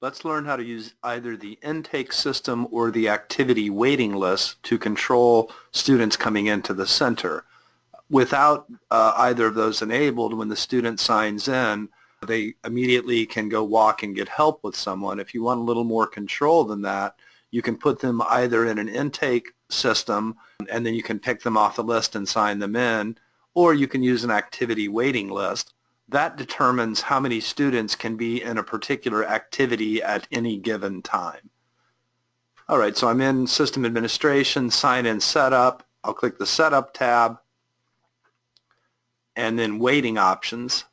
Let's learn how to use either the intake system or the activity waiting list to control students coming into the center. Without either of those enabled, when the student signs in, they immediately can go walk and get help with someone. If you want a little more control than that, you can put them either in an intake system and then you can pick them off the list and sign them in, or you can use an activity waiting list. That determines how many students can be in a particular activity at any given time. All right, so I'm in System Administration, Sign In Setup. I'll click the Setup tab and then Waiting Options.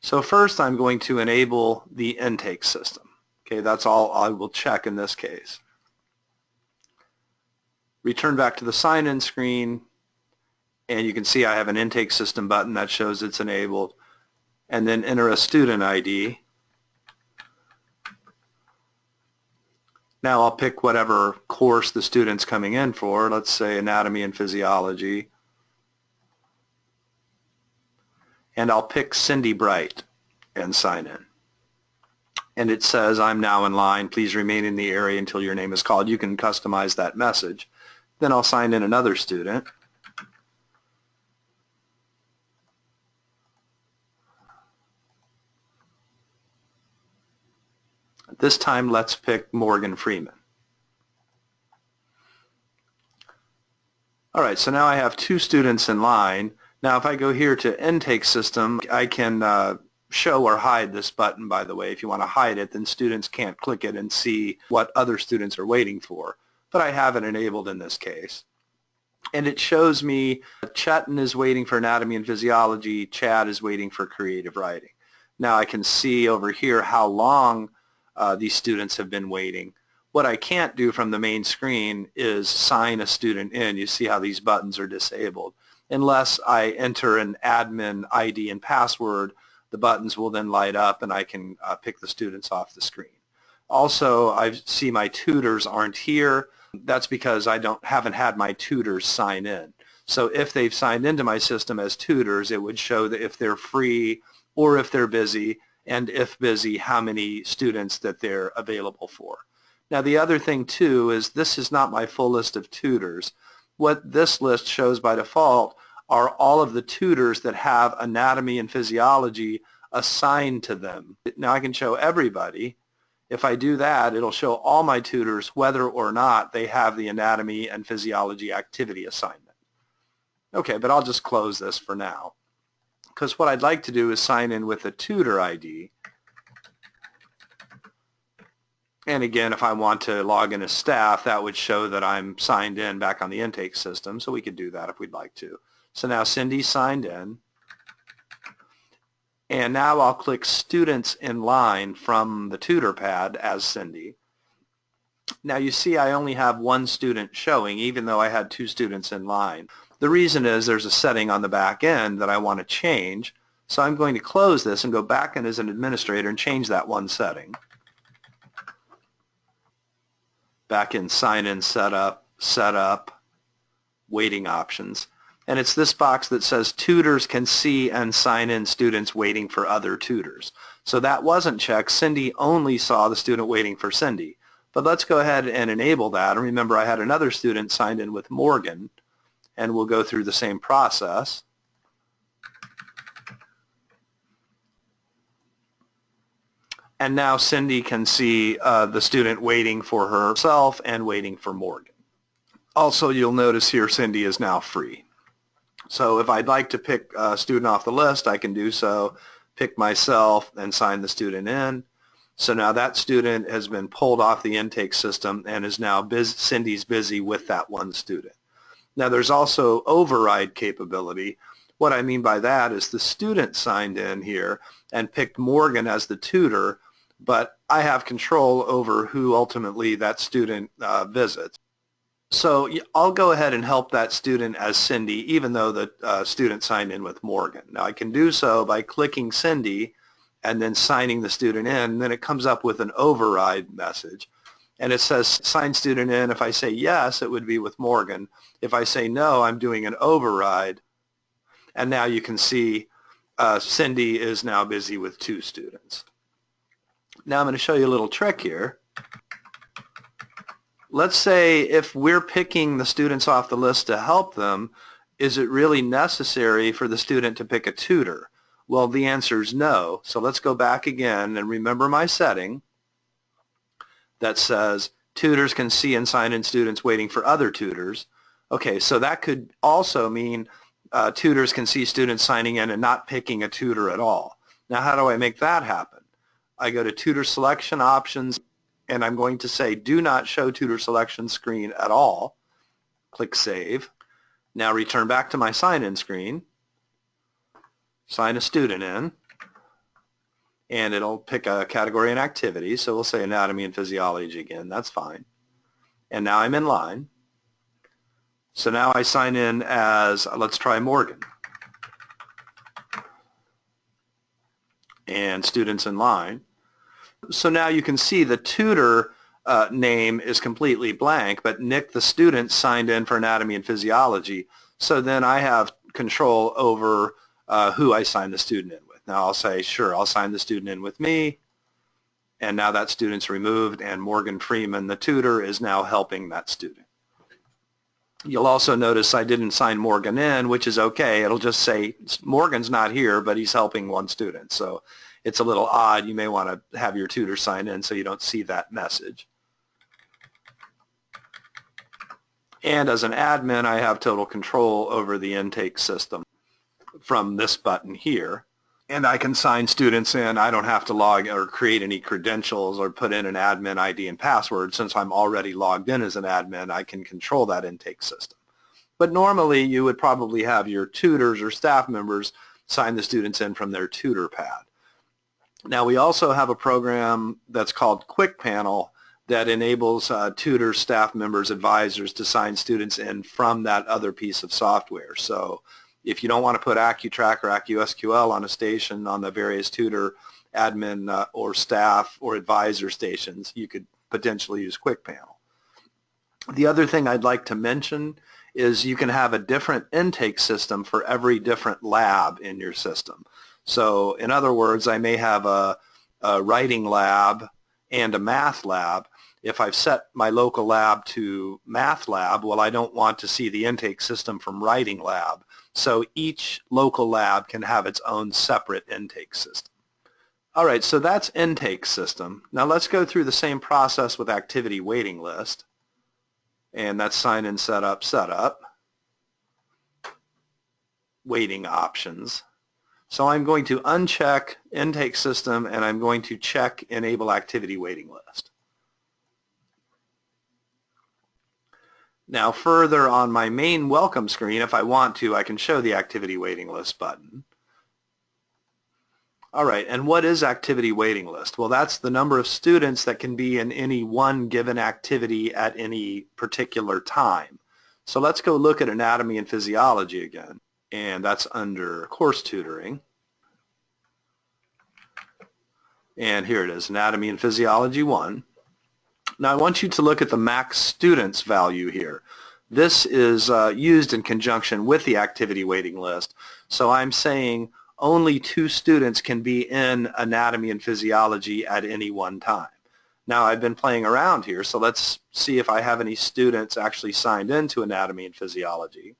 So first I'm going to enable the intake system. Okay, that's all I will check in this case. Return back to the Sign In screen, and you can see I have an intake system button that shows it's enabled. And then enter a student ID. Now I'll pick whatever course the student's coming in for, let's say Anatomy and Physiology. And I'll pick Cindy Bright and sign in. And it says, I'm now in line, please remain in the area until your name is called. You can customize that message. Then I'll sign in another student. This time, let's pick Morgan Freeman. All right, so now I have two students in line. Now, if I go here to Intake System, I can show or hide this button, by the way. If you want to hide it, then students can't click it and see what other students are waiting for. But I have it enabled in this case. And it shows me Chetan is waiting for Anatomy and Physiology, Chad is waiting for Creative Writing. Now I can see over here how long these students have been waiting. What I can't do from the main screen is sign a student in. You see how these buttons are disabled. Unless I enter an admin ID and password, the buttons will then light up and I can pick the students off the screen. Also, I see my tutors aren't here. That's because I haven't had my tutors sign in. So if they've signed into my system as tutors, it would show that if they're free or if they're busy, and if busy, how many students that they're available for. Now the other thing too is this is not my full list of tutors. What this list shows by default are all of the tutors that have Anatomy and Physiology assigned to them. Now I can show everybody. If I do that, it'll show all my tutors whether or not they have the Anatomy and Physiology activity assignment. Okay, but I'll just close this for now, because what I'd like to do is sign in with a tutor ID. And again, if I want to log in as staff, that would show that I'm signed in back on the intake system, so we could do that if we'd like to. So now Cindy's signed in. And now I'll click Students in Line from the tutor pad as Cindy. Now you see I only have one student showing, even though I had two students in line. The reason is there's a setting on the back end that I want to change. So I'm going to close this and go back in as an administrator and change that one setting. Back in Sign In Setup, Setup, Waiting Options. And it's this box that says tutors can see and sign in students waiting for other tutors. So that wasn't checked. Cindy only saw the student waiting for Cindy. But let's go ahead and enable that. And remember, I had another student signed in with Morgan, and we'll go through the same process. And now Cindy can see the student waiting for herself and waiting for Morgan. Also, you'll notice here Cindy is now free. So if I'd like to pick a student off the list, I can do so, pick myself, and sign the student in. So now that student has been pulled off the intake system and is now Cindy's busy with that one student. Now there's also override capability. What I mean by that is the student signed in here and picked Morgan as the tutor, but I have control over who ultimately that student visits. So I'll go ahead and help that student as Cindy, even though the student signed in with Morgan. Now I can do so by clicking Cindy and then signing the student in, and then it comes up with an override message. And it says sign student in. If I say yes, it would be with Morgan. If I say no, I'm doing an override. And now you can see Cindy is now busy with two students. Now I'm going to show you a little trick here. Let's say if we're picking the students off the list to help them, is it really necessary for the student to pick a tutor? Well, the answer is no. So let's go back again and remember my setting that says tutors can see and sign in students waiting for other tutors. Okay, so that could also mean tutors can see students signing in and not picking a tutor at all. Now, how do I make that happen? I go to Tutor Selection Options, and I'm going to say do not show tutor selection screen at all. Click Save. Now return back to my sign-in screen. Sign a student in, and it'll pick a category and activity. So we'll say Anatomy and Physiology again. That's fine. And now I'm in line. So now I sign in as, let's try Morgan. And students in line. So now you can see the tutor name is completely blank, but Nick the student signed in for Anatomy and Physiology. So then I have control over who I sign the student in with. Now I'll say, sure, I'll sign the student in with me. And now that student's removed, and Morgan Freeman, the tutor, is now helping that student. You'll also notice I didn't sign Morgan in, which is okay. It'll just say Morgan's not here, but he's helping one student. So it's a little odd. You may want to have your tutor sign in so you don't see that message. And as an admin, I have total control over the intake system from this button here. And I can sign students in. I don't have to log or create any credentials or put in an admin ID and password. Since I'm already logged in as an admin, I can control that intake system. But normally you would probably have your tutors or staff members sign the students in from their tutor pad. Now we also have a program that's called Quick Panel that enables tutors, staff members, advisors to sign students in from that other piece of software. So if you don't want to put AccuTrack or AccuSQL on a station on the various tutor, admin, or staff or advisor stations, you could potentially use Quick Panel. The other thing I'd like to mention is you can have a different intake system for every different lab in your system. So in other words, I may have a writing lab and a math lab. If I've set my local lab to math lab, well, I don't want to see the intake system from writing lab. So each local lab can have its own separate intake system. All right, so that's intake system. Now let's go through the same process with activity waiting list. And that's sign in, setup, waiting options. So I'm going to uncheck intake system, and I'm going to check enable activity waiting list. Now further on my main welcome screen, if I want to, I can show the activity waiting list button. All right, and what is activity waiting list? Well, that's the number of students that can be in any one given activity at any particular time. So let's go look at Anatomy and Physiology again, and that's under Course Tutoring. And here it is, Anatomy and Physiology 1. Now I want you to look at the max students value here. This is used in conjunction with the activity waiting list. So I'm saying only 2 students can be in Anatomy and Physiology at any one time. Now I've been playing around here, so let's see if I have any students actually signed into Anatomy and Physiology.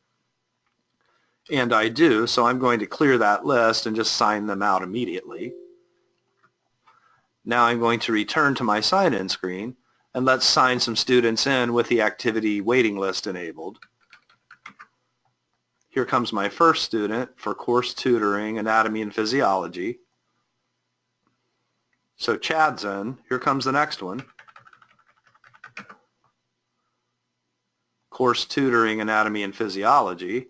And I do, so I'm going to clear that list and just sign them out immediately. Now I'm going to return to my sign-in screen, and let's sign some students in with the activity waiting list enabled. Here comes my first student for Course Tutoring, Anatomy and Physiology. So Chad's in. Here comes the next one. Course Tutoring, Anatomy and Physiology.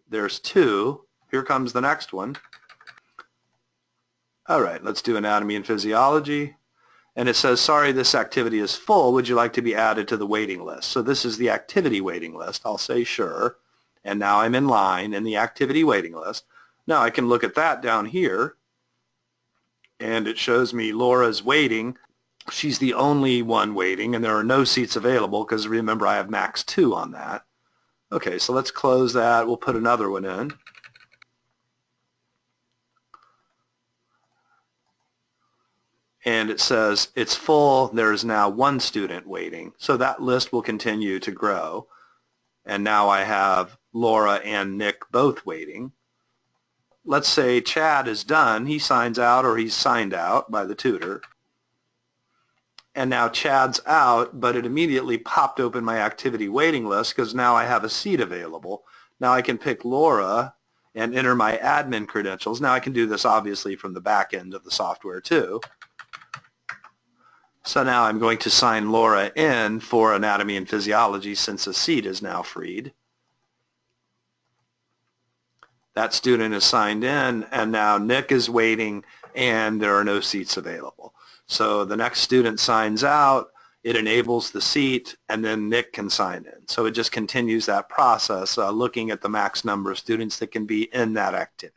There's 2. Here comes the next one. All right, let's do Anatomy and Physiology. And it says, sorry, this activity is full. Would you like to be added to the waiting list? So this is the activity waiting list. I'll say sure. And now I'm in line in the activity waiting list. Now I can look at that down here, and it shows me Laura's waiting. She's the only one waiting, and there are no seats available because remember I have max 2 on that. Okay, so let's close that. We'll put another one in. and it says it's full, there is now one student waiting. So that list will continue to grow. And now I have Laura and Nick both waiting. Let's say Chad is done. He signs out, or he's signed out by the tutor. And now Chad's out, but it immediately popped open my activity waiting list because now I have a seat available. Now I can pick Laura and enter my admin credentials. Now I can do this obviously from the back end of the software too. So now I'm going to sign Laura in for anatomy and physiology since a seat is now freed. That student is signed in, and now Nick is waiting and there are no seats available. So the next student signs out, it enables the seat, and then Nick can sign in. So it just continues that process, looking at the max number of students that can be in that activity.